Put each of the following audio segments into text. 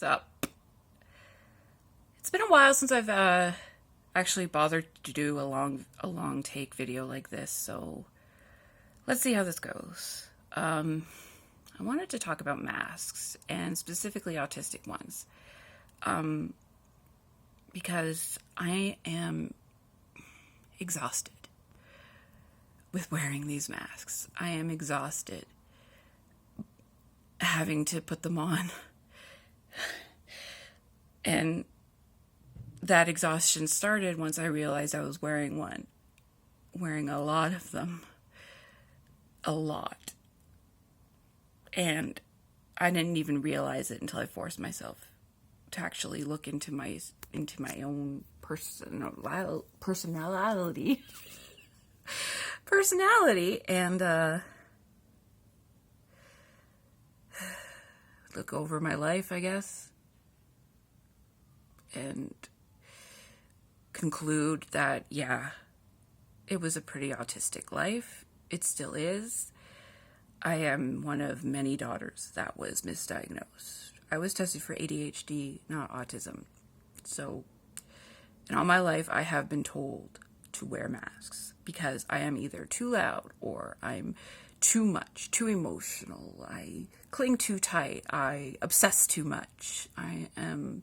So, it's been a while since I've actually bothered to do a long take video like this, so let's see how this goes. I wanted to talk about masks, and specifically autistic ones, because I am exhausted with wearing these masks. I am exhausted having to put them on. And that exhaustion started once I realized I was wearing a lot of them. A lot. And I didn't even realize it until I forced myself to actually look into my own personality and look over my life, I guess, and conclude that, yeah, it was a pretty autistic life. It still is. I am one of many daughters that was misdiagnosed. I was tested for ADHD, not autism. So, in all my life, I have been told to wear masks because I am either too loud or I'm too much, too emotional. I cling too tight. I obsess too much. I'm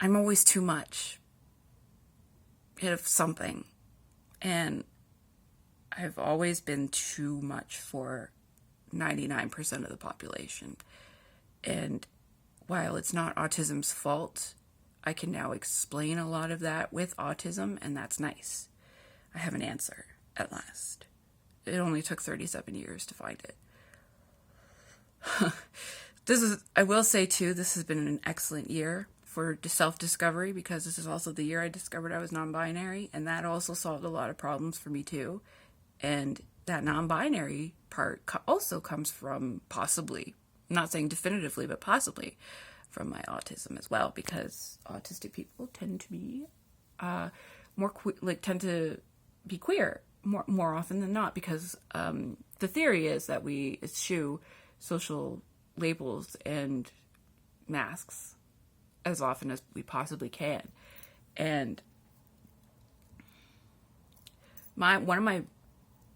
always too much of something. And I've always been too much for 99% of the population. And while it's not autism's fault, I can now explain a lot of that with autism, and that's nice. I have an answer at last. It only took 37 years to find it. I will say too, this has been an excellent year for self-discovery, because this is also the year I discovered I was non-binary, and that also solved a lot of problems for me too. And that non-binary part also comes from, possibly, I'm not saying definitively, but possibly from my autism as well, because autistic people tend to be tend to be queer more often than not, because the theory is that we eschew social labels and masks as often as we possibly can. And one of my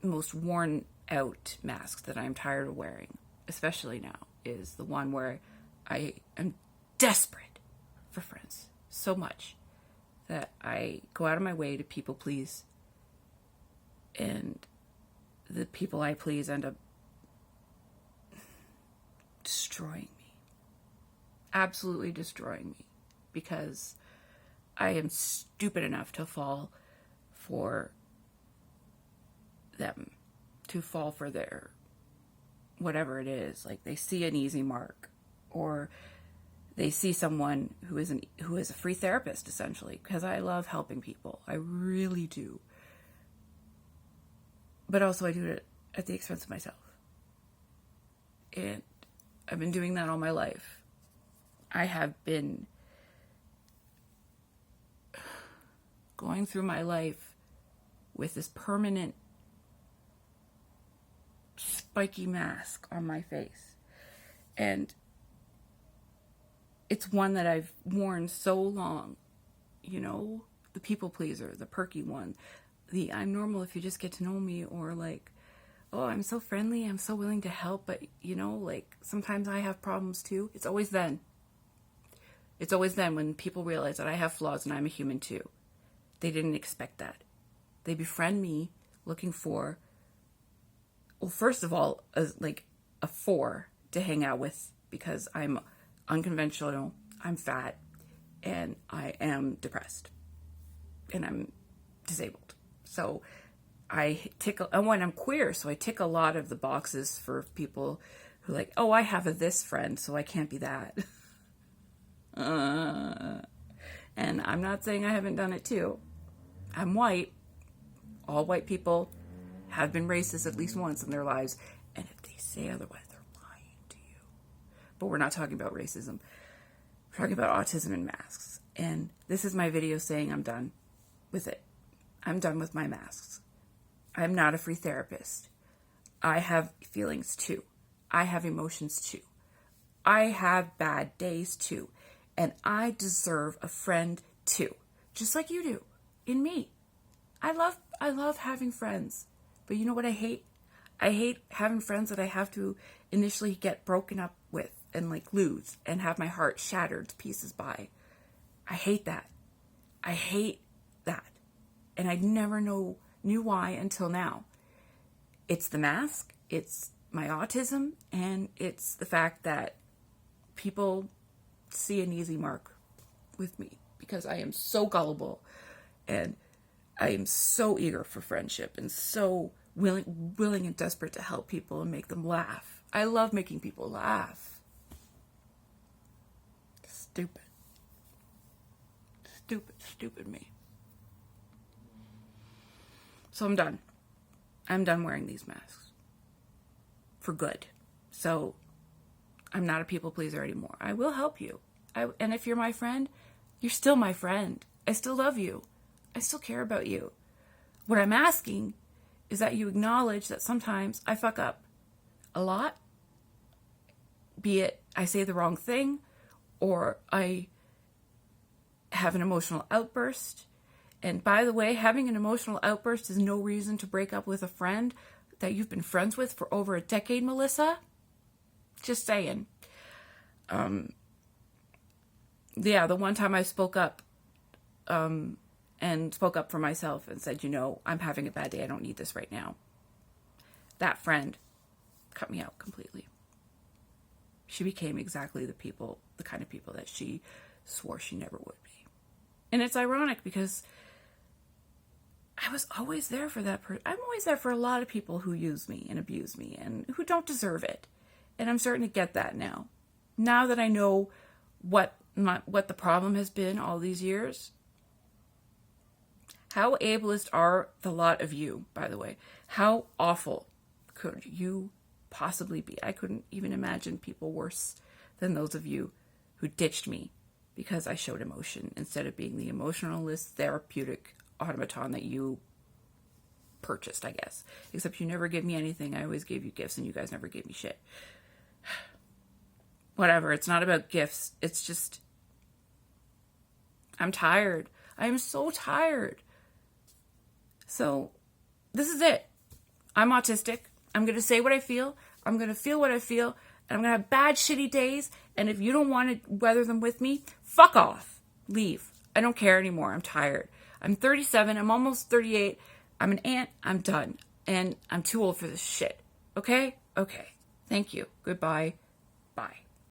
most worn out masks that I'm tired of wearing, especially now, is the one where I am desperate for friends so much that I go out of my way to people please, and the people I please end up destroying me. Absolutely destroying me, because I am stupid enough to fall for them, to fall for their whatever it is. Like, they see an easy mark, or they see someone who is a free therapist, essentially, because I love helping people. I really do. But also I do it at the expense of myself. And I've been doing that all my life. I have been going through my life with this permanent spiky mask on my face. And it's one that I've worn so long, the people pleaser, the perky one, the I'm normal if you just get to know me, or like, oh, I'm so friendly, I'm so willing to help, but sometimes I have problems too. It's always then when people realize that I have flaws and I'm a human too. They didn't expect that. They befriend me looking for, well, first of all, a 4 to hang out with, because I'm unconventional, I'm fat, and I am depressed, and I'm disabled. So when I'm queer, so I tick a lot of the boxes for people who I have this friend, so I can't be that. And I'm not saying I haven't done it too. I'm white. All white people have been racist at least once in their lives, and if they say otherwise, they're lying to you. But we're not talking about racism. We're talking about autism and masks. And this is my video saying I'm done with it. I'm done with my masks. I'm not a free therapist. I have feelings too. I have emotions too. I have bad days too. And I deserve a friend too. Just like you do. In me. I love having friends. But you know what I hate? I hate having friends that I have to initially get broken up with and like lose and have my heart shattered to pieces by. I hate that. I hate that. And I never knew why until now. It's the mask, it's my autism, and it's the fact that people see an easy mark with me because I am so gullible and I am so eager for friendship and so willing and desperate to help people and make them laugh. I love making people laugh. Stupid. Stupid me. So I'm done. I'm done wearing these masks. For good. So I'm not a people pleaser anymore. I will help you. And if you're my friend, you're still my friend. I still love you. I still care about you. What I'm asking is that you acknowledge that sometimes I fuck up a lot. Be it I say the wrong thing or I have an emotional outburst. And by the way, having an emotional outburst is no reason to break up with a friend that you've been friends with for over a decade, Melissa. Just saying. Yeah, the one time I spoke up and spoke up for myself and said, I'm having a bad day. I don't need this right now. That friend cut me out completely. She became exactly the kind of people that she swore she never would be. And it's ironic because I was always there for that person. I'm always there for a lot of people who use me and abuse me and who don't deserve it. And I'm starting to get that now. Now that I know what the problem has been all these years. How ableist are the lot of you, by the way? How awful could you possibly be? I couldn't even imagine people worse than those of you who ditched me because I showed emotion instead of being the emotionalist therapeutic automaton that you purchased, I guess. Except you never give me anything. I always gave you gifts and you guys never gave me shit. Whatever. It's not about gifts. It's just, I'm tired. I am so tired. So this is it. I'm autistic. I'm going to say what I feel. I'm going to feel what I feel. And I'm going to have bad, shitty days. And if you don't want to weather them with me, fuck off. Leave. I don't care anymore. I'm tired. I'm 37. I'm almost 38. I'm an aunt. I'm done. And I'm too old for this shit. Okay? Okay. Thank you. Goodbye. Bye.